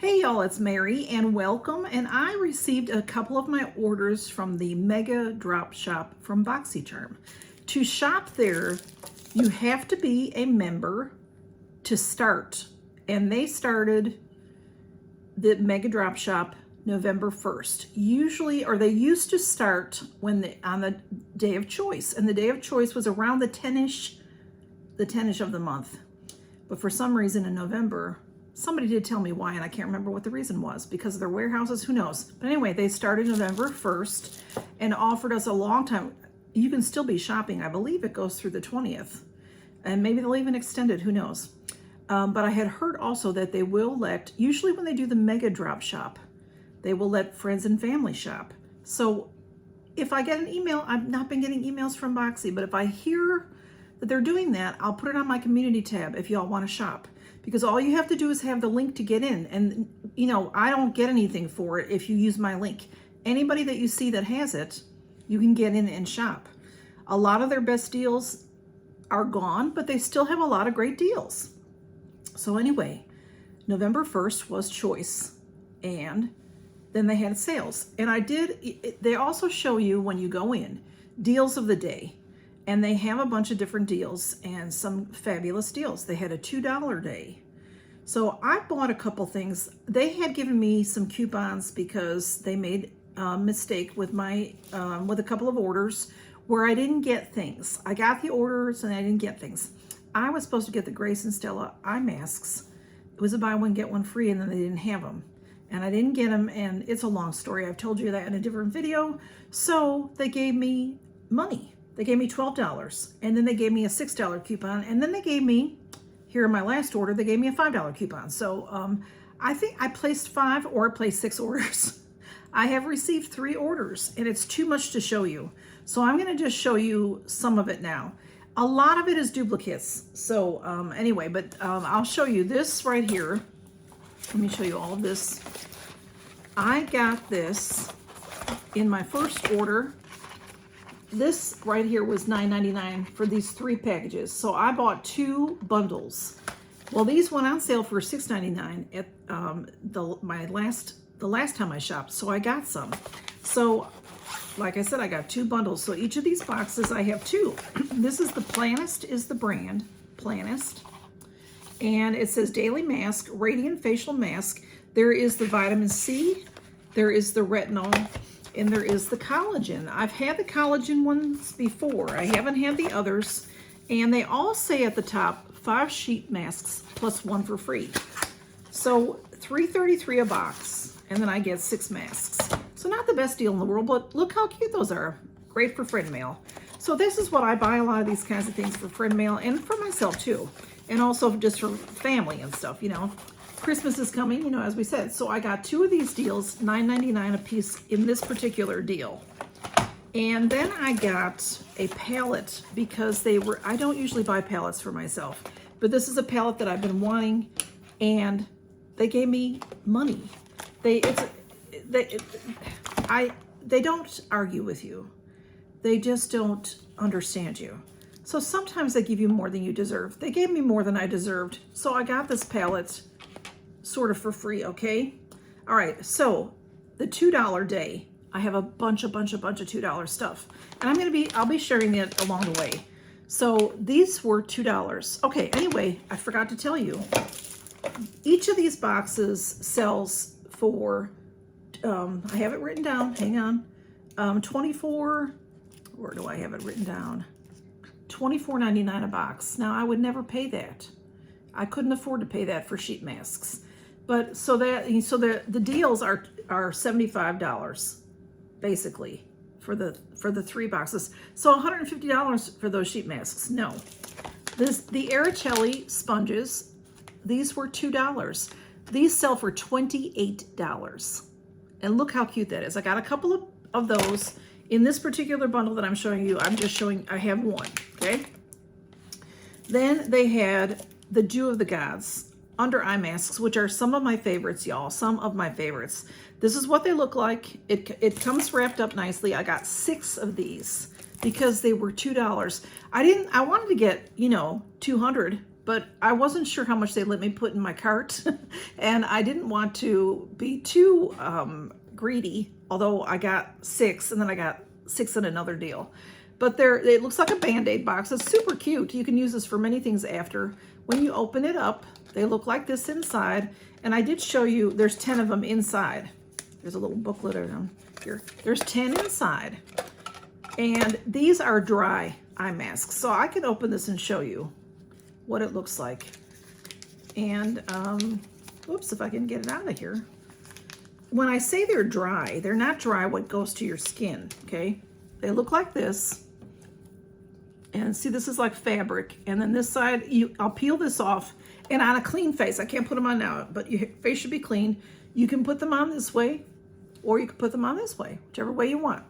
Hey y'all, it's Mary and welcome. And I received a couple of my orders from the Mega Drop Shop from Boxycharm. To shop there, you have to be a member to start. And they started the Mega Drop Shop November 1st. Usually, or they used to start on the day of choice. And the day of choice was around the 10-ish of the month. But for some reason in November, somebody did tell me why, and I can't remember what the reason was. Because of their warehouses, who knows? But anyway, they started November 1st and offered us a long time. You can still be shopping. I believe it goes through the 20th. And maybe they'll even extend it, who knows? But I had heard also that they will let, usually when they do the Mega Drop Shop, they will let friends and family shop. So if I get an email, I've not been getting emails from Boxy, but if I hear that they're doing that, I'll put it on my community tab if y'all want to shop. Because all you have to do is have the link to get in. And, you know, I don't get anything for it if you use my link. Anybody that you see that has it, you can get in and shop. A lot of their best deals are gone, but they still have a lot of great deals. So anyway, November 1st was choice. And then they had sales. And they also show you when you go in, deals of the day. And they have a bunch of different deals and some fabulous deals. They had a $2 day. So I bought a couple things. They had given me some coupons because they made a mistake with with a couple of orders where I didn't get things. I got the orders and I didn't get things. I was supposed to get the Grace and Stella eye masks. It was a buy one, get one free, and then they didn't have them. And I didn't get them, and it's a long story. I've told you that in a different video. So they gave me money. They gave me $12, and then they gave me a $6 coupon, and then they gave me, here in my last order, they gave me a $5 coupon. So I think I placed 5 or I placed 6 orders. I have received 3 orders, and it's too much to show you. So I'm gonna just show you some of it now. A lot of it is duplicates. So anyway, but I'll show you this right here. Let me show you all of this. I got this in my first order. This right here was $9.99 for these 3 packages. So I bought 2 bundles. Well, these went on sale for $6.99 at the last time I shopped. So I got some. So like I said, I got 2 bundles. So each of these boxes I have 2. This is the Planist is the brand, Planist. And it says Daily Mask, Radiant Facial Mask. There is the vitamin C, there is the retinol, and there is the collagen. I've had the collagen ones before. I haven't had the others. And they all say at the top, 5 sheet masks plus 1 for free. So $3.33 a box, and then I get 6 masks. So not the best deal in the world, but look how cute those are. Great for friend mail. So this is what I buy, a lot of these kinds of things for friend mail and for myself too. And also just for family and stuff, you know. Christmas is coming, you know, as we said. So I got 2 of these deals, $9.99 a piece in this particular deal. And then I got a palette because I don't usually buy palettes for myself, but this is a palette that I've been wanting, and they gave me money. They don't argue with you. They just don't understand you. So sometimes they give you more than you deserve. They gave me more than I deserved. So I got this palette sort of for free, okay? All right, so the $2 day, I have a bunch of $2 stuff. And I'll be sharing it along the way. So these were $2. Okay, anyway, I forgot to tell you. Each of these boxes sells for, I have it written down, hang on. 24, where do I have it written down? $24.99 a box. Now I would never pay that. I couldn't afford to pay that for sheet masks. But so the deals are $75 basically for the 3 boxes. So $150 for those sheet masks. No. The Araceli sponges, these were $2. These sell for $28. And look how cute that is. I got a couple of those. In this particular bundle that I'm showing you, I have 1, okay? Then they had the Dew of the Gods under eye masks, which are some of my favorites, y'all, some of my favorites. This is what they look like. It comes wrapped up nicely. I got 6 of these because they were $2. I wanted to get, you know, 200 but I wasn't sure how much they let me put in my cart. And I didn't want to be too greedy, although I got 6 and then I got 6 in another deal. But it looks like a Band-Aid box. It's super cute. You can use this for many things after. When you open it up, they look like this inside. And I did show you, there's 10 of them inside. There's a little booklet around here. There's 10 inside. And these are dry eye masks. So I can open this and show you what it looks like. And, whoops, if I can get it out of here. When I say they're dry, they're not dry what goes to your skin, okay? They look like this. And see, this is like fabric. And then this side, I'll peel this off. And on a clean face, I can't put them on now, but your face should be clean. You can put them on this way, or you can put them on this way, whichever way you want.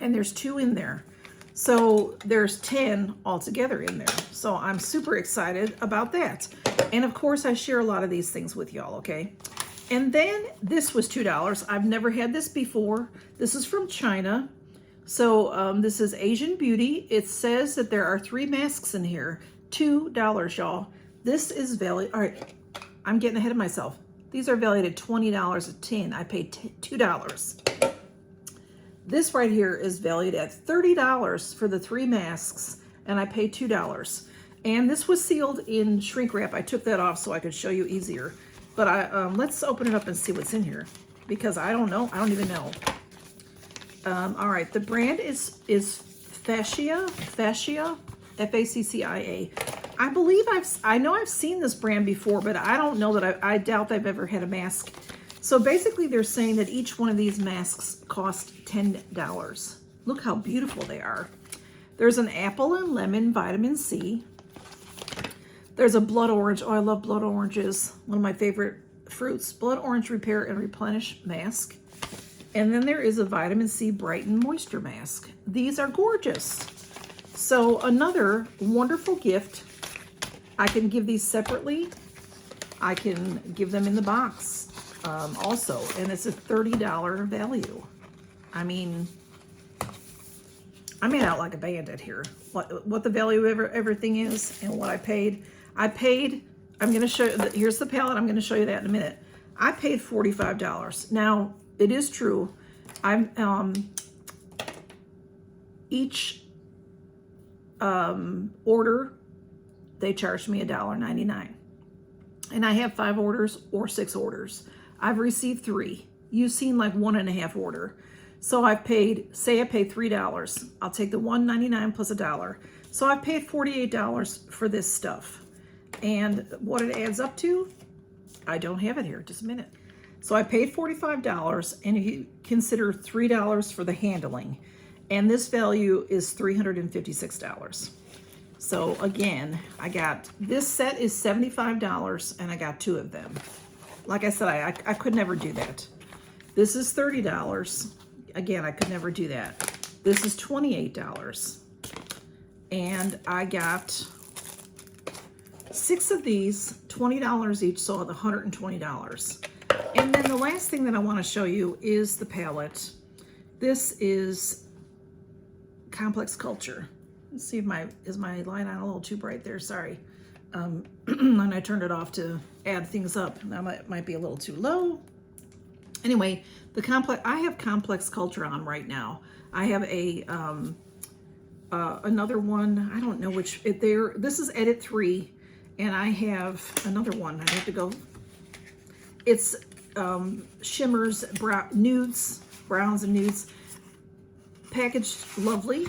And there's 2 in there. So there's 10 altogether in there. So I'm super excited about that. And of course, I share a lot of these things with y'all, okay? And then this was $2. I've never had this before. This is from China. So this is Asian Beauty. It says that there are 3 masks in here. $2, y'all. This is valued, all right, I'm getting ahead of myself. These are valued at $20 a tin. I paid $2. This right here is valued at $30 for the 3 masks, and I paid $2. And this was sealed in shrink wrap. I took that off so I could show you easier. But let's open it up and see what's in here, because I don't know. I don't even know. All right, the brand is Fascia, F-A-C-C-I-A. I believe I know I've seen this brand before, but I don't know that I doubt they've ever had a mask. So basically they're saying that each one of these masks cost $10. Look how beautiful they are. There's an apple and lemon vitamin C. There's a blood orange. Oh, I love blood oranges. One of my favorite fruits. Blood orange repair and replenish mask. And then there is a vitamin C brighten moisture mask. These are gorgeous. So another wonderful gift. I can give these separately. I can give them in the box also. And it's a $30 value. I mean, I made out like a bandit here. What the value of everything is and what I paid. I'm going to show you, here's the palette. I'm going to show you that in a minute. I paid $45. Now, it is true. Each order, they charged me $1.99. And I have 5 orders or 6 orders. I've received 3. You've seen like 1.5 order. So I paid, say I paid $3. I'll take the $1.99 plus $1. So I paid $48 for this stuff. And what it adds up to, I don't have it here, just a minute. So I paid $45, and you consider $3 for the handling. And this value is $356. So again, I got, this set is $75, and I got 2 of them. Like I said, I could never do that. This is $30. Again, I could never do that. This is $28. And I got 6 of these, $20 each, so $120. And then the last thing that I want to show you is the palette. This is Complex Culture. Let's see if is my line on a little too bright there, sorry. And I turned it off to add things up. That might be a little too low. Anyway, I have Complex Culture on right now. I have a another one. I don't know which. This is Edit 3, and I have another one. I have to go. It's shimmers, nudes, browns and nudes. Packaged lovely.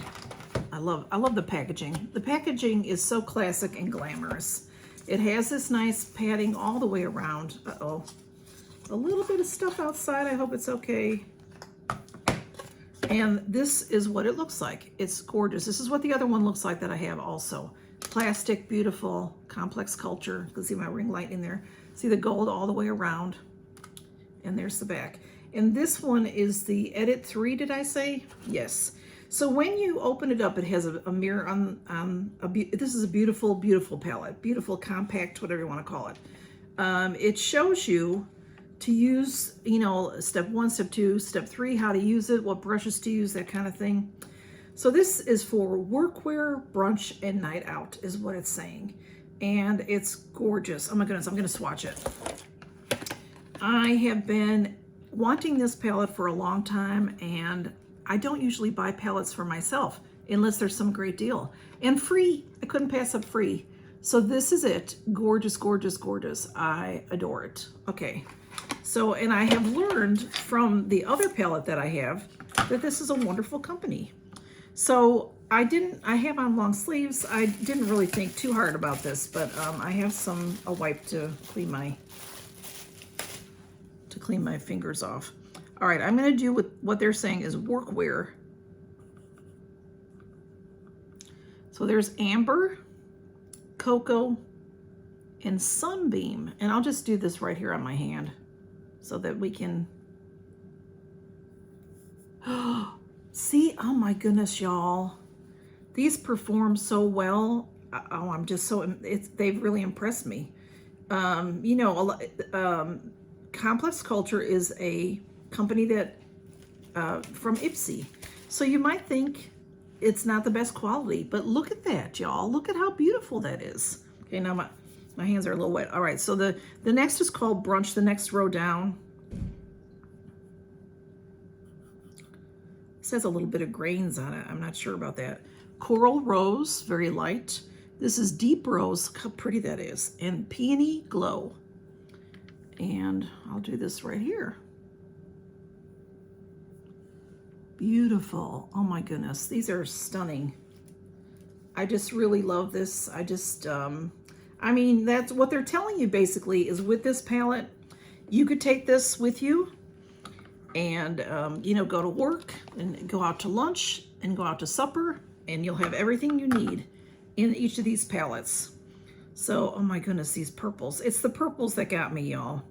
I love the packaging. The packaging is so classic and glamorous. It has this nice padding all the way around. Uh-oh. A little bit of stuff outside. I hope it's okay. And this is what it looks like. It's gorgeous. This is what the other one looks like that I have also. Plastic, beautiful, Complex Culture. You can see my ring light in there. See the gold all the way around. And there's the back. And this one is the Edit 3, did I say? Yes. So when you open it up, it has a mirror on this is a beautiful, beautiful palette. Beautiful, compact, whatever you want to call it. It shows you to use, you know, step 1, step 2, step 3, how to use it, what brushes to use, that kind of thing. So this is for workwear, brunch, and night out is what it's saying. and it's gorgeous. Oh my goodness, I'm gonna swatch it. I have been wanting this palette for a long time, and I don't usually buy palettes for myself unless there's some great deal. And free, I couldn't pass up free. So this is it. Gorgeous, gorgeous, gorgeous. I adore it. Okay, so, and I have learned from the other palette that I have that this is a wonderful company. So I have on long sleeves. I didn't really think too hard about this, but I have a wipe to clean my fingers off. All right, I'm gonna do what they're saying is workwear. So there's amber, cocoa, and sunbeam. And I'll just do this right here on my hand so that we can, see, oh my goodness, y'all. These perform so well. Oh, I'm just so, they've really impressed me. You know, Complex Culture is a company that, from Ipsy. So you might think it's not the best quality, but look at that, y'all. Look at how beautiful that is. Okay, now my hands are a little wet. All right, so the next is called Brunch, the next row down. It says a little bit of grains on it. I'm not sure about that. Coral Rose, very light. This is Deep Rose, look how pretty that is. And Peony Glow. And I'll do this right here. Beautiful. Oh my goodness, these are stunning. I just really love this. I mean, that's what they're telling you basically is with this palette, you could take this with you and, you know, go to work and go out to lunch and go out to supper, and you'll have everything you need in each of these palettes. So, oh my goodness, these purples. It's the purples that got me, y'all.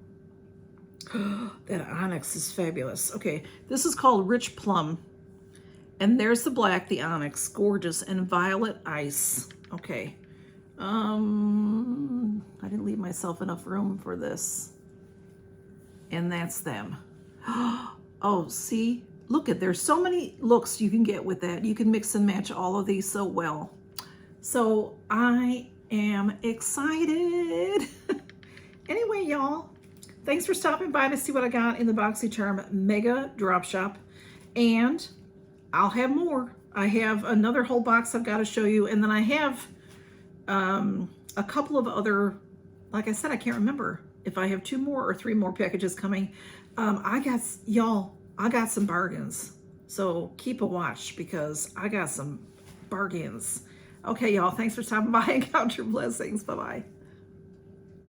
That onyx is fabulous. Okay, this is called Rich Plum. And there's the black, the onyx, gorgeous, and violet ice. Okay. I didn't leave myself enough room for this. And that's them. Oh, see? Look at, there's so many looks you can get with that. You can mix and match all of these so well. So I am excited. Anyway, y'all, thanks for stopping by to see what I got in the Boxycharm Mega Drop Shop. And I'll have more. I have another whole box I've got to show you. And then I have a couple of other, like I said, I can't remember if I have 2 more or 3 more packages coming. I got some bargains. So keep a watch because I got some bargains. Okay, y'all, thanks for stopping by and count your blessings. Bye-bye.